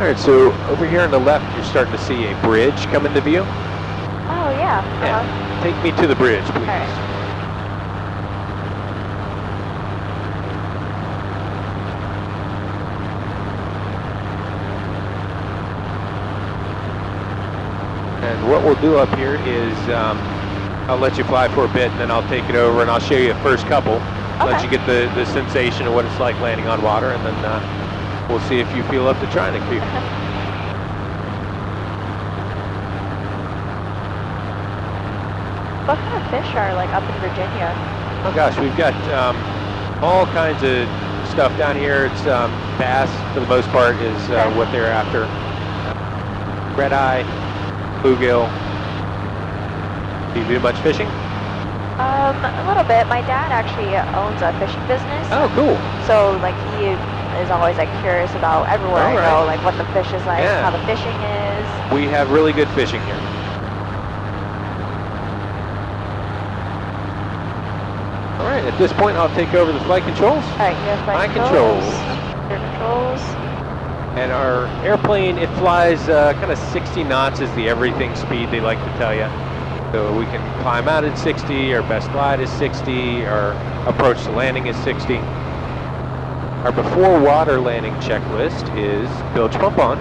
All right, so over here on the left, you're starting to see a bridge come into view. Oh, yeah. Yeah. Take me to the bridge, please. All right. And what we'll do up here is I'll let you fly for a bit, and then I'll take it over and I'll show you a first couple. Okay. Let you get the sensation of what it's like landing on water, and then we'll see if you feel up to trying it, Pete. What kind of fish are like up in Virginia? Oh gosh, we've got all kinds of stuff down here. It's bass for the most part is what they're after. Red eye, bluegill. Do you do much fishing? A little bit. My dad actually owns a fishing business. Oh, cool. So like he is always like curious about everywhere I go, like what the fish is like, how the fishing is. We have really good fishing here. All right, at this point, I'll take over the flight controls. All right, you have flight controls. Your controls. And our airplane, it flies kind of 60 knots is the everything speed they like to tell you. So we can climb out at 60, our best glide is 60, our approach to landing is 60. Our before water landing checklist is bilge pump on,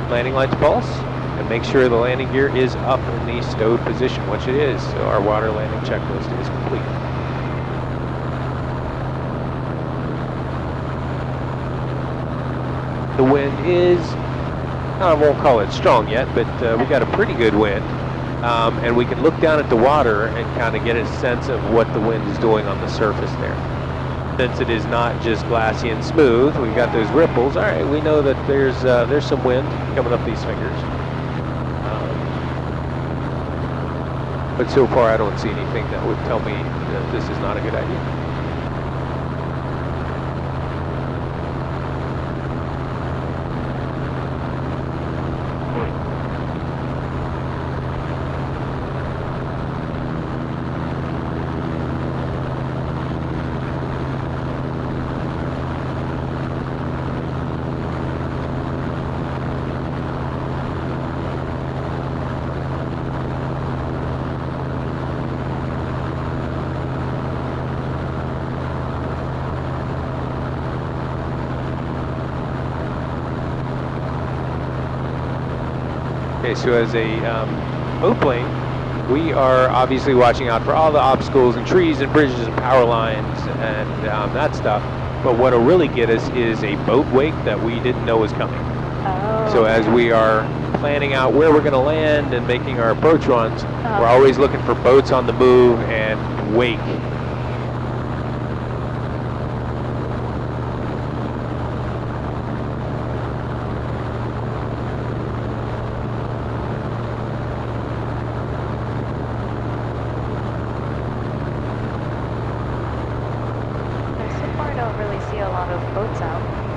landing lights pulse, and make sure the landing gear is up in the stowed position, which it is. So our water landing checklist is complete. The wind is, I won't call it strong yet, but we got a pretty good wind. And we can look down at the water and kind of get a sense of what the wind is doing on the surface there. Since it is not just glassy and smooth, we've got those ripples. All right, we know that there's some wind coming up these fingers. But so far I don't see anything that would tell me that this is not a good idea. Okay, so as a boat plane, we are obviously watching out for all the obstacles and trees and bridges and power lines and that stuff. But what'll really get us is a boat wake that we didn't know was coming. Oh. So as we are planning out where we're going to land and making our approach runs, we're always looking for boats on the move and wake.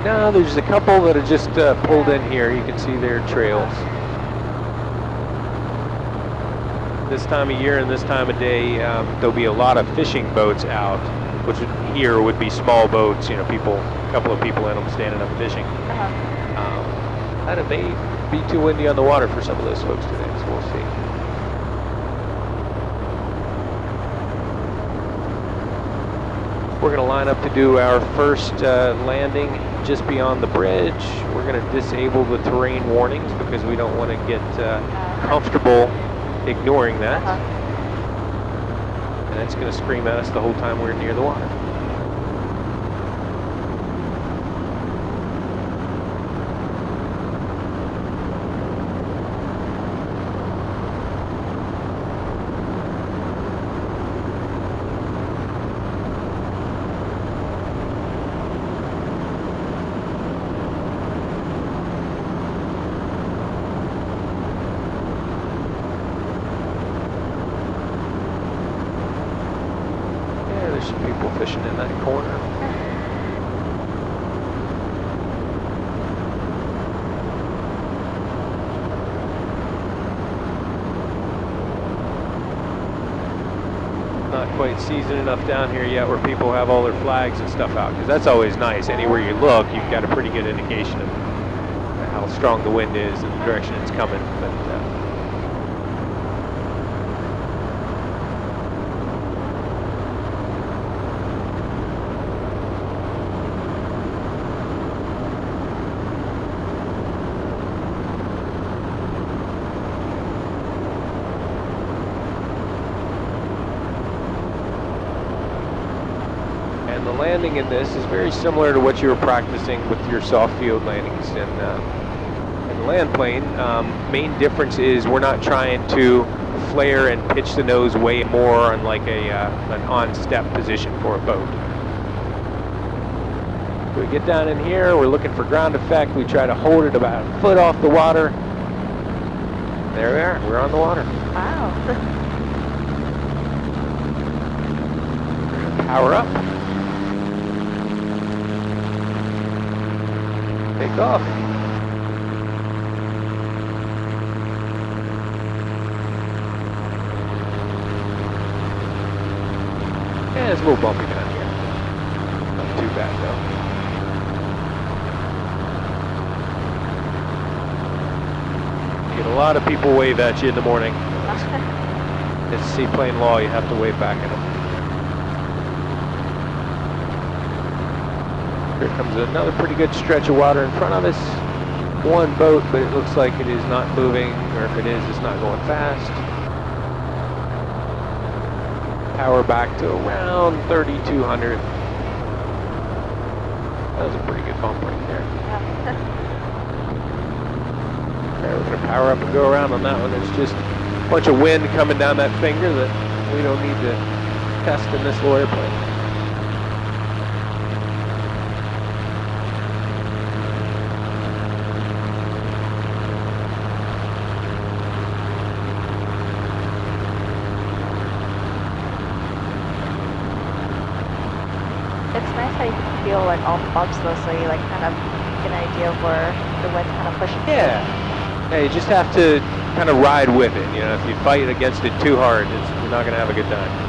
No, there's a couple that are just pulled in here. You can see their trails. This time of year and this time of day, there'll be a lot of fishing boats out, which here would be small boats, you know, a couple of people in them standing up fishing. It may be too windy on the water for some of those folks today, so we'll see. We're going to line up to do our first landing just beyond the bridge. We're going to disable the terrain warnings because we don't want to get comfortable ignoring that. And it's going to scream at us the whole time we're near the water. People fishing in that corner. Not quite seasoned enough down here yet where people have all their flags and stuff out, because that's always nice. Anywhere you look, you've got a pretty good indication of how how strong the wind is and the direction it's coming. But and the landing in this is very similar to what you were practicing with your soft field landings in the land plane. Main difference is we're not trying to flare and pitch the nose way more on like an on-step position for a boat. We get down in here, we're looking for ground effect. We try to hold it about a foot off the water. There we are, we're on the water. Wow. We're gonna power up. Take off. Yeah, it's a little bumpy down here. Not too bad though. You get a lot of people wave at you in the morning. It's seaplane law, you have to wave back at them. Here comes another pretty good stretch of water in front of us. One boat, but it looks like it is not moving, or if it is, it's not going fast. Power back to around 3,200. That was a pretty good bump right there. Alright, we're going to power up and go around on that one. There's just a bunch of wind coming down that finger that we don't need to test in this little airplane. It's nice how you can feel like all the bumps though, so you like kind of get an idea of where the wind kind of pushes. Yeah. Yeah, you just have to kind of ride with it. You know, if you fight against it too hard, you're not going to have a good time.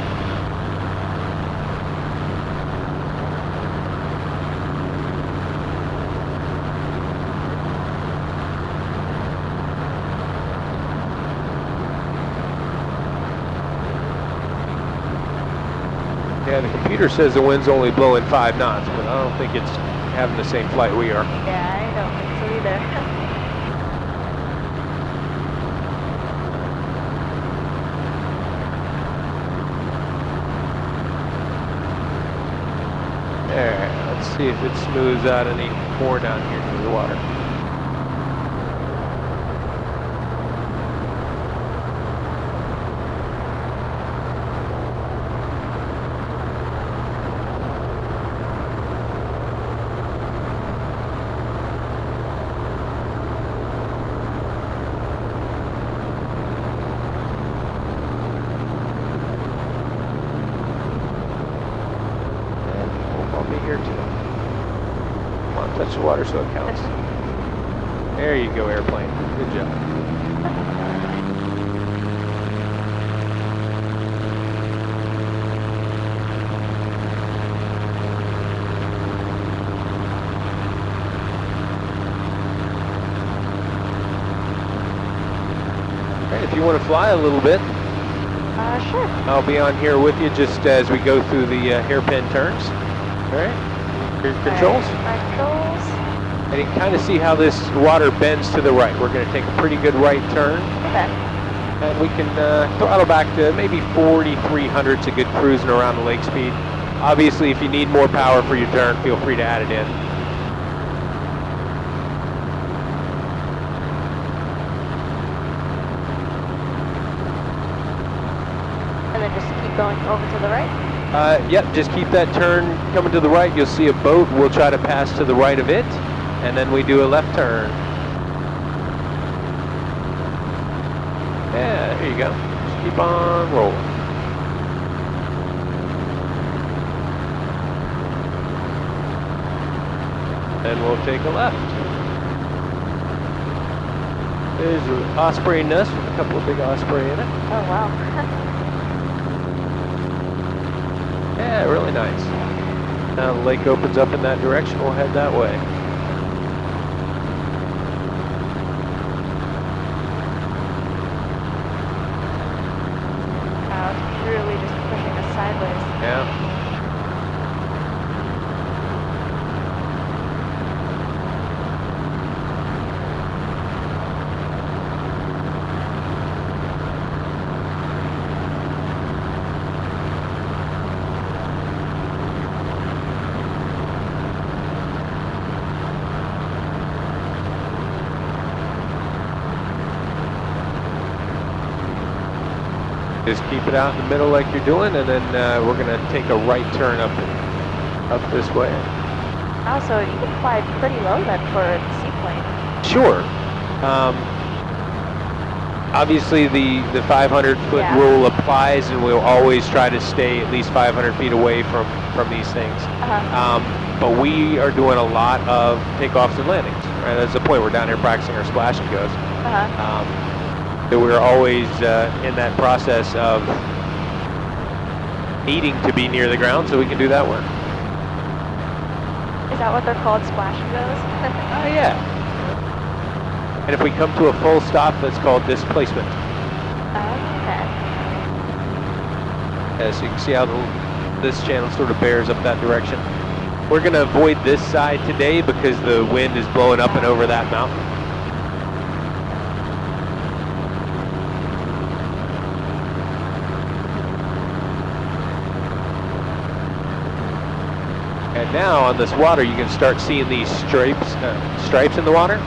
Yeah, the computer says the wind's only blowing 5 knots, but I don't think it's having the same flight we are. Yeah, I don't think so either. Alright, let's see if it smooths out any more down here through the water. Here too. Come on, touch the water so it counts. There you go, airplane. Good job. If you want to fly a little bit, Sure. I'll be on here with you just as we go through the hairpin turns. All right, here's controls. Controls. And you can kind of see how this water bends to the right. We're going to take a pretty good right turn. Okay. And we can throttle back to maybe 4,300 to good cruising around the lake speed. Obviously, if you need more power for your turn, feel free to add it in. And then just keep going over to the right? Yep, just keep that turn coming to the right. You'll see a boat. We'll try to pass to the right of it, and then we do a left turn. Yeah, there you go. Just keep on rolling. And we'll take a left. There's an osprey nest with a couple of big osprey in it. Oh, wow. Yeah, really nice. Now the lake opens up in that direction, we'll head that way. Just keep it out in the middle like you're doing, and then we're going to take a right turn up this way. Oh, so you can fly pretty low then for a seaplane. Sure. Obviously, the 500-foot rule applies, and we'll always try to stay at least 500 feet away from these things. But we are doing a lot of takeoffs and landings. Right? That's the point. We're down here practicing our splash and goes. So we're always in that process of needing to be near the ground so we can do that work. Is that what they're called, splash and goes? Yeah. And if we come to a full stop, that's called displacement. Okay. As you can see how this channel sort of bears up that direction. We're going to avoid this side today because the wind is blowing up and over that mountain. And now on this water, you can start seeing these stripes in the water.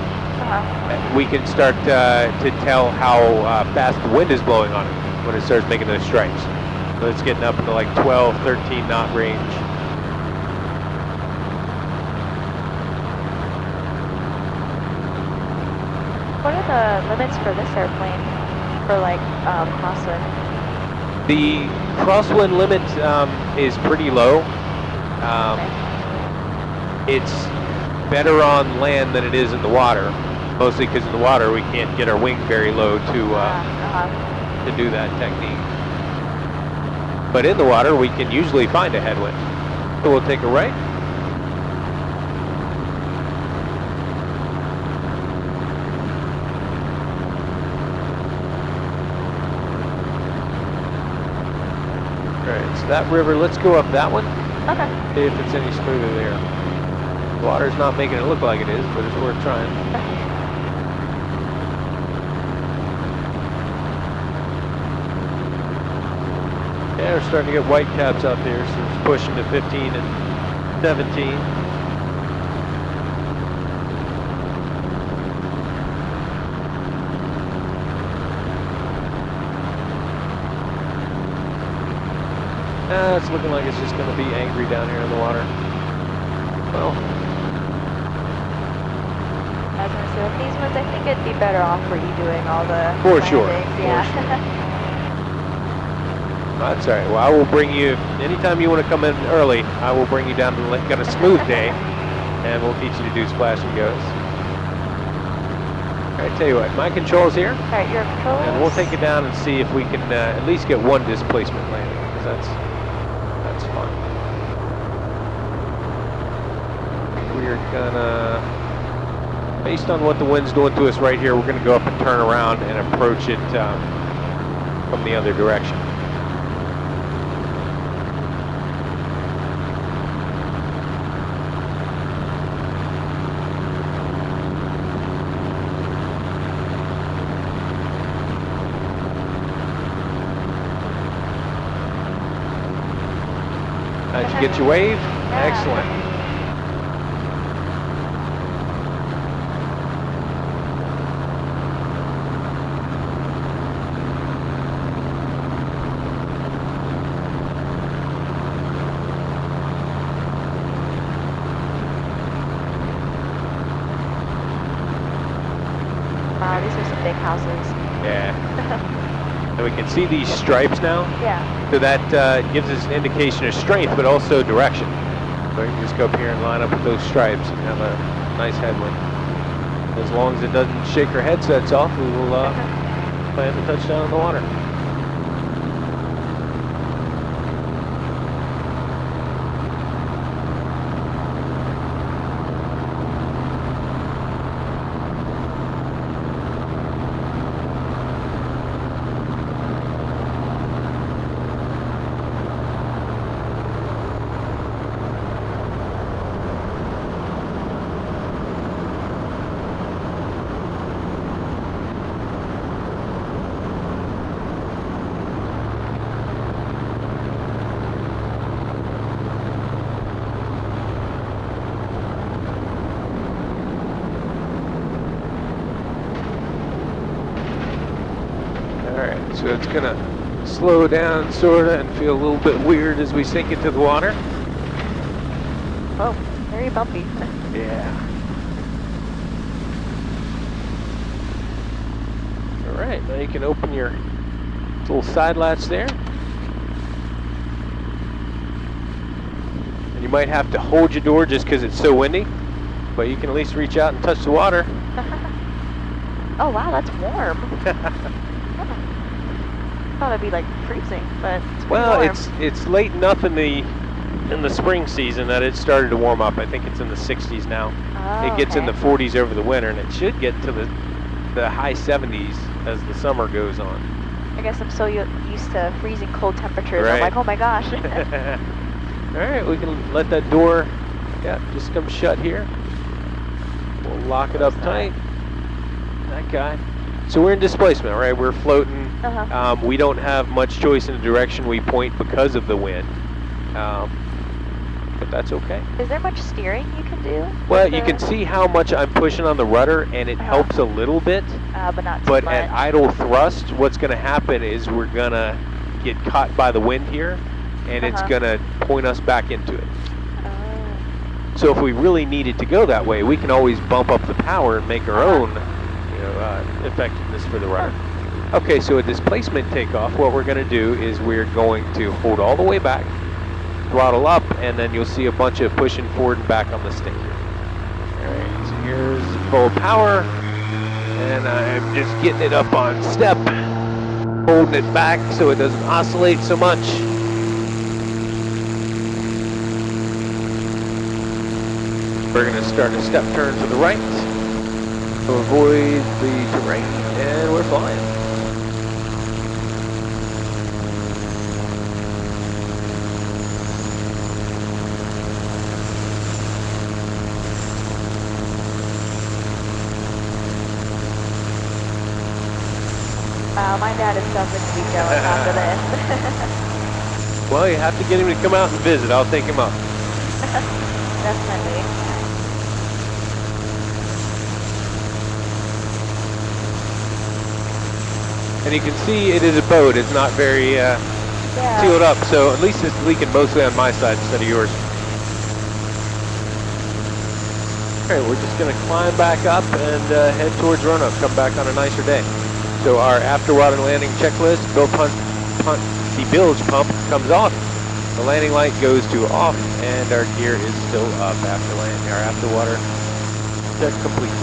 We can start to tell how fast the wind is blowing on it when it starts making those stripes. So it's getting up into like 12, 13 knot range. What are the limits for this airplane for like crosswind? The crosswind limit is pretty low. It's better on land than it is in the water, mostly because in the water we can't get our wing very low to do that technique. But in the water we can usually find a headwind. So we'll take a right. Alright, so that river, let's go up that one. Okay. See if it's any smoother there. The water's not making it look like it is, but it's worth trying. Yeah, we're starting to get white caps out there, so it's pushing to 15 and 17. It's looking like it's just going to be angry down here in the water. Well, I was going to say, with these ones, I think it'd be better off for you doing all the for landings. sure. Yeah. For sure. That's all right. Well, I will bring you, anytime you want to come in early, I will bring you down to the lake on a smooth day, and we'll teach you to do splash and goes. All right, tell you what, my control's here. All right, your controls. And we'll take it down and see if we can at least get one displacement landing, because that's fun. We're gonna, based on what the wind's doing to us right here, we're gonna go up and turn around and approach it from the other direction. Did you get your wave? Yeah. Excellent. Wow, these are some big houses. Yeah. And we can see these stripes now. Yeah. So that gives us an indication of strength, but also direction. So we can just go up here and line up with those stripes and have a nice headwind. As long as it doesn't shake our headsets off, we will plan to touch down in the water. So it's gonna slow down, sorta, and feel a little bit weird as we sink into the water. Oh, very bumpy. Yeah. All right, now you can open your little side latch there. And you might have to hold your door just because it's so windy, but you can at least reach out and touch the water. Oh wow, that's warm. I thought it'd be like freezing, but it's well, warm. it's late enough in the spring season that it started to warm up. I think it's in the 60s now. Oh, it gets okay. in the 40s over the winter, and it should get to the high 70s as the summer goes on. I guess I'm so used to freezing cold temperatures. Right. I'm like, oh my gosh. All right, we can let that door, just come shut here. We'll lock it up tight. That guy. So we're in displacement, right? We're floating. We don't have much choice in the direction we point because of the wind. But that's okay. Is there much steering you can do? Well, you can see how much I'm pushing on the rudder, and it helps a little bit. But not too But much. at idle thrust, what's going to happen is we're going to get caught by the wind here, and it's going to point us back into it. So if we really needed to go that way, we can always bump up the power and make our own effectiveness for the rudder. Okay, so a displacement takeoff, what we're going to do is we're going to hold all the way back, throttle up, and then you'll see a bunch of pushing forward and back on the stick here. All right, so here's full power, and I'm just getting it up on step, holding it back so it doesn't oscillate so much. We're going to start a step turn to the right to avoid the terrain, and we're flying. Wow, my dad is something to be jealous after this. Well, you have to get him to come out and visit. I'll take him up. Definitely. And you can see it is a boat. It's not very sealed up, so at least it's leaking mostly on my side instead of yours. Okay, we're just going to climb back up and head towards run-up, come back on a nicer day. So our after-water landing checklist, the bilge pump comes off, the landing light goes to off, and our gear is still up after landing. Our after-water check complete.